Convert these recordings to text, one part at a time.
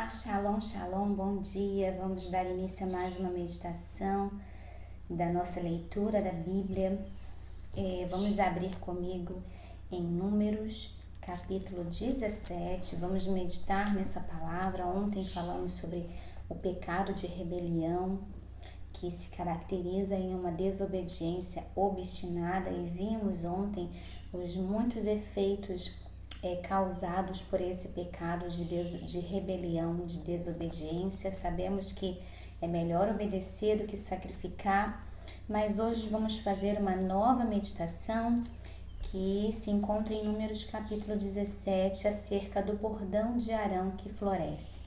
Olá, shalom, shalom, bom dia. Vamos dar início a mais uma meditação da nossa leitura da Bíblia. Vamos abrir comigo em Números, capítulo 17. Vamos meditar nessa palavra. Ontem falamos sobre o pecado de rebelião, que se caracteriza em uma desobediência obstinada, e vimos ontem os muitos efeitos causados por esse pecado de rebelião, de desobediência. Sabemos que é melhor obedecer do que sacrificar, mas hoje vamos fazer uma nova meditação que se encontra em Números capítulo 17, acerca do bordão de Arão que floresce.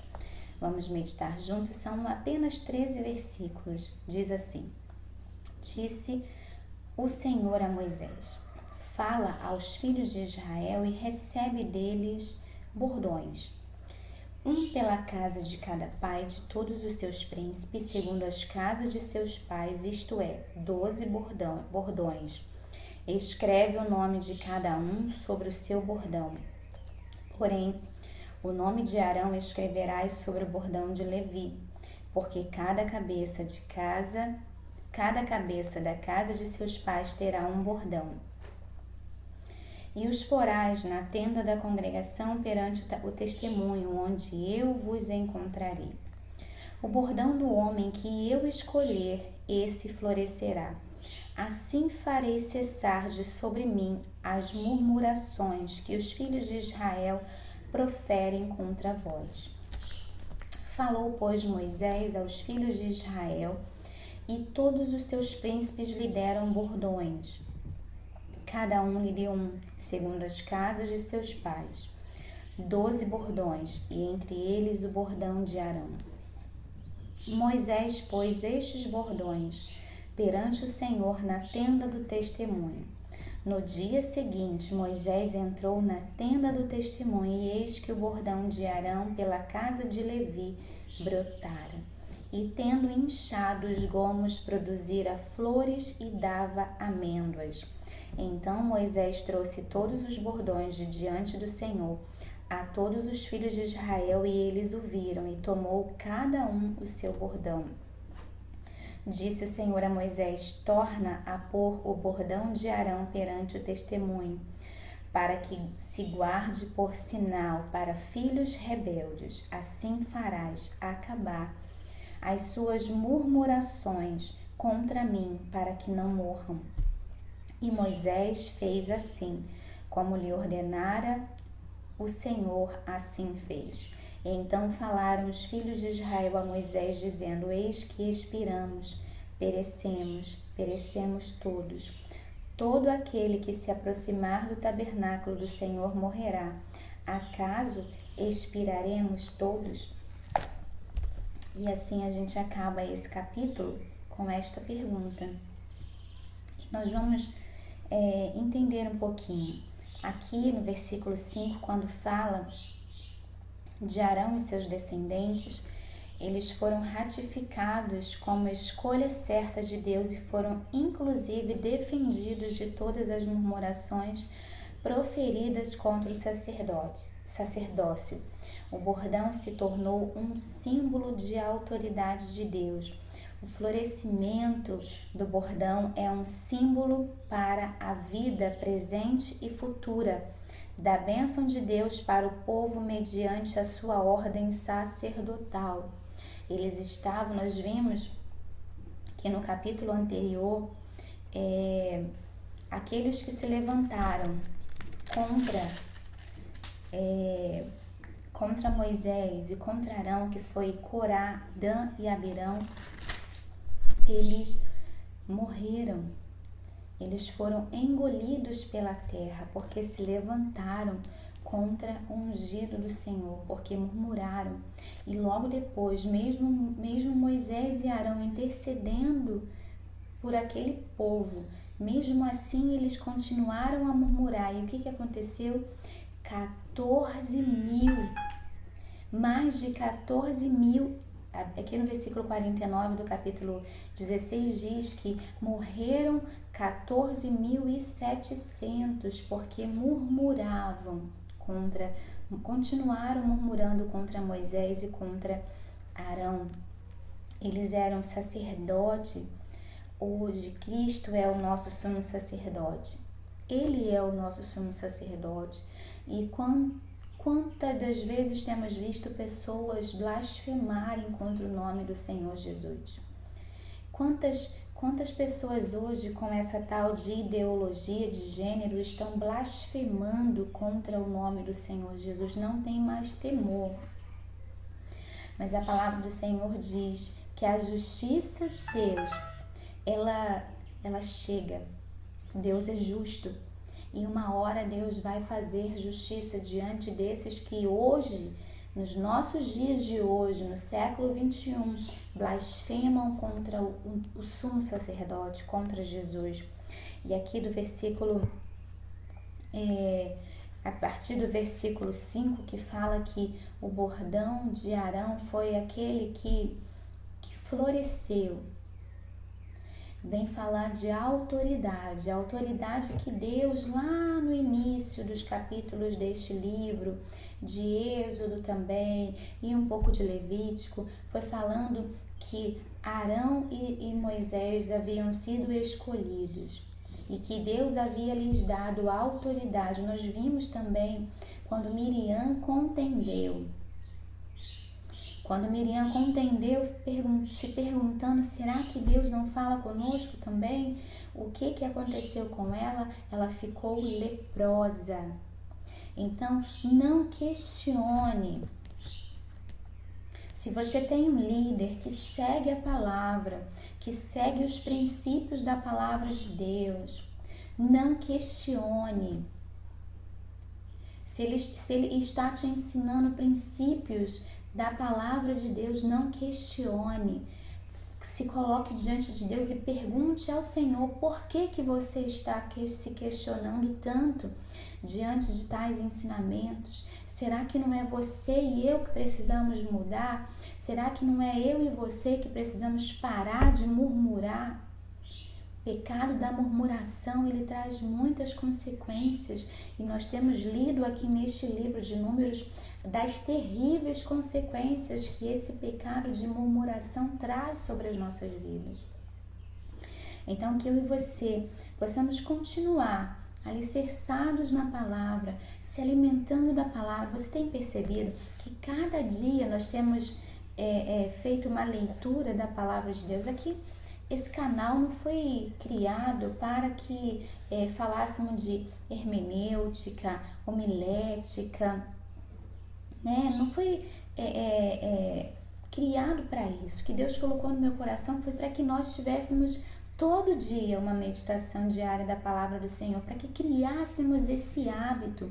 Vamos meditar juntos, são apenas 13 versículos. Diz assim: Disse o Senhor a Moisés: fala aos filhos de Israel e recebe deles bordões, um pela casa de cada pai de todos os seus príncipes, segundo as casas de seus pais, isto é, 12 bordões. Escreve o nome de cada um sobre o seu bordão. Porém, o nome de Arão escreverás sobre o bordão de Levi, porque cada cabeça da casa de seus pais terá um bordão. E os porás na tenda da congregação perante o testemunho, onde eu vos encontrarei. O bordão do homem que eu escolher, esse florescerá. Assim farei cessar de sobre mim as murmurações que os filhos de Israel proferem contra vós. Falou, pois, Moisés aos filhos de Israel, e todos os seus príncipes lhe deram bordões. Cada um lhe deu um, segundo as casas de seus pais, 12 bordões, e entre eles o bordão de Arão. Moisés pôs estes bordões perante o Senhor na tenda do testemunho. No dia seguinte, Moisés entrou na tenda do testemunho, e eis que o bordão de Arão pela casa de Levi brotara, e tendo inchado os gomos, produzira flores e dava amêndoas. Então Moisés trouxe todos os bordões de diante do Senhor a todos os filhos de Israel, e eles o viram, e tomou cada um o seu bordão. Disse o Senhor a Moisés: torna a pôr o bordão de Arão perante o testemunho, para que se guarde por sinal para filhos rebeldes. Assim farás acabar as suas murmurações contra mim, para que não morram. E Moisés fez assim, como lhe ordenara o Senhor, assim fez. Então falaram os filhos de Israel a Moisés, dizendo: eis que expiramos, perecemos todos. Todo aquele que se aproximar do tabernáculo do Senhor morrerá. Acaso expiraremos todos? E assim a gente acaba esse capítulo com esta pergunta. E nós vamos entender um pouquinho. Aqui no versículo 5, quando fala de Arão e seus descendentes, eles foram ratificados como escolha certa de Deus e foram inclusive defendidos de todas as murmurações proferidas contra o sacerdócio. O bordão se tornou um símbolo de autoridade de Deus. O florescimento do bordão é um símbolo para a vida presente e futura da bênção de Deus para o povo mediante a sua ordem sacerdotal. Nós vimos que no capítulo anterior, aqueles que se levantaram contra Moisés e contra Arão, que foi Corá, Dan e Abirão, eles morreram. Eles foram engolidos pela terra, porque se levantaram contra o ungido do Senhor, porque murmuraram. E logo depois, mesmo Moisés e Arão intercedendo por aquele povo, mesmo assim eles continuaram a murmurar. E o que aconteceu? 14 mil, mais de 14 mil. Aqui no versículo 49 do capítulo 16 diz que morreram 14.700 porque murmuravam contra continuaram murmurando contra Moisés e contra Arão. Eles eram sacerdote. Hoje, Cristo é o nosso sumo sacerdote. Ele é o nosso sumo sacerdote. E quantas das vezes temos visto pessoas blasfemarem contra o nome do Senhor Jesus? Quantas pessoas hoje, com essa tal de ideologia de gênero, estão blasfemando contra o nome do Senhor Jesus? Não tem mais temor. Mas a palavra do Senhor diz que a justiça de Deus, ela chega. Deus é justo. E uma hora Deus vai fazer justiça diante desses que hoje, nos nossos dias de hoje, no século 21, blasfemam contra o sumo sacerdote, contra Jesus. E aqui do versículo, a partir do versículo 5, que fala que o bordão de Arão foi aquele que floresceu. Vem falar de autoridade, a autoridade que Deus, lá no início dos capítulos deste livro, de Êxodo também, e um pouco de Levítico, foi falando que Arão e Moisés haviam sido escolhidos e que Deus havia lhes dado autoridade. Nós vimos também quando Miriam contendeu. Quando Miriam contendeu, se perguntando, será que Deus não fala conosco também? O que aconteceu com ela? Ela ficou leprosa. Então, não questione. Se você tem um líder que segue a palavra, que segue os princípios da palavra de Deus, não questione. Se ele está te ensinando princípios da palavra de Deus, não questione. Se coloque diante de Deus e pergunte ao Senhor por que você está se questionando tanto diante de tais ensinamentos. Será que não é você e eu que precisamos mudar? Será que não é eu e você que precisamos parar de murmurar? O pecado da murmuração, ele traz muitas consequências, e nós temos lido aqui neste livro de Números das terríveis consequências que esse pecado de murmuração traz sobre as nossas vidas. Então, que eu e você possamos continuar alicerçados na palavra, se alimentando da palavra. Você tem percebido que cada dia nós temos feito uma leitura da palavra de Deus? Aqui, esse canal não foi criado para que falássemos de hermenêutica, homilética, né? Não foi criado para isso. O que Deus colocou no meu coração foi para que nós tivéssemos todo dia uma meditação diária da palavra do Senhor, para que criássemos esse hábito,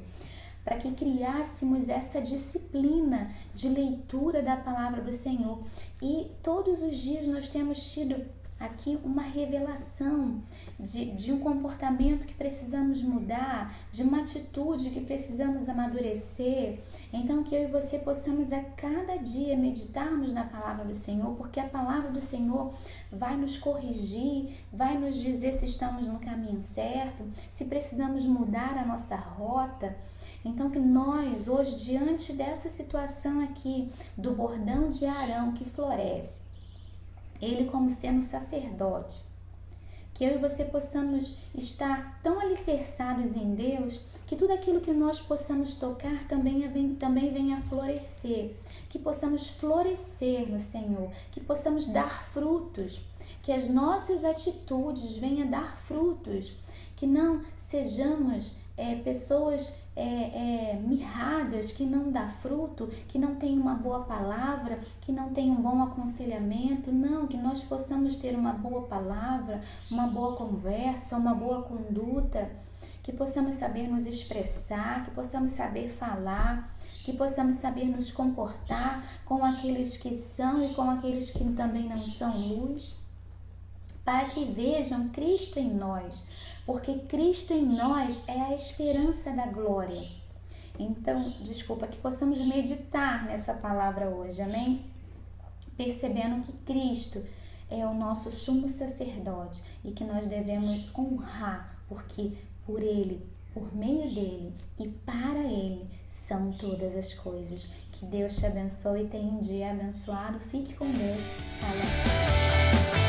para que criássemos essa disciplina de leitura da palavra do Senhor. E todos os dias nós temos tido aqui uma revelação de um comportamento que precisamos mudar, de uma atitude que precisamos amadurecer. Então, que eu e você possamos a cada dia meditarmos na palavra do Senhor, porque a palavra do Senhor vai nos corrigir, vai nos dizer se estamos no caminho certo, se precisamos mudar a nossa rota. Então, que nós, hoje, diante dessa situação aqui, do bordão de Arão que floresce, ele como sendo sacerdote, que eu e você possamos estar tão alicerçados em Deus, que tudo aquilo que nós possamos tocar também venha a florescer, que possamos florescer no Senhor, que possamos dar frutos, que as nossas atitudes venham a dar frutos, que não sejamos pessoas mirradas, que não dá fruto, que não tem uma boa palavra, que não tem um bom aconselhamento. Não, que nós possamos ter uma boa palavra, uma boa conversa, uma boa conduta, que possamos saber nos expressar, que possamos saber falar, que possamos saber nos comportar com aqueles que são e com aqueles que também não são luz, para que vejam Cristo em nós, porque Cristo em nós é a esperança da glória. Então, que possamos meditar nessa palavra hoje, amém? Percebendo que Cristo é o nosso sumo sacerdote e que nós devemos honrar, porque por Ele por meio dele e para ele são todas as coisas. Que Deus te abençoe e tenha um dia abençoado. Fique com Deus. Shalom.